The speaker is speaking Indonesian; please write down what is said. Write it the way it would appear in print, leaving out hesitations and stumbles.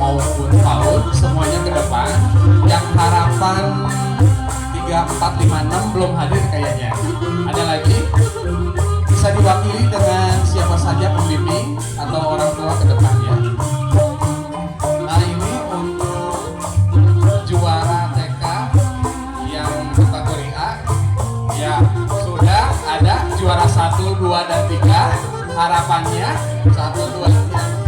Maupun PAUD semuanya ke depan. Yang harapan 3, 4, 5, 6 belum hadir kayaknya. Ada lagi? Bisa diwakili dengan siapa saja pembimbing atau orang tua ke depan ya. Nah ini untuk juara TK yang kategori A ya sudah ada juara 1, 2, dan 3. Harapannya 1, 2, 3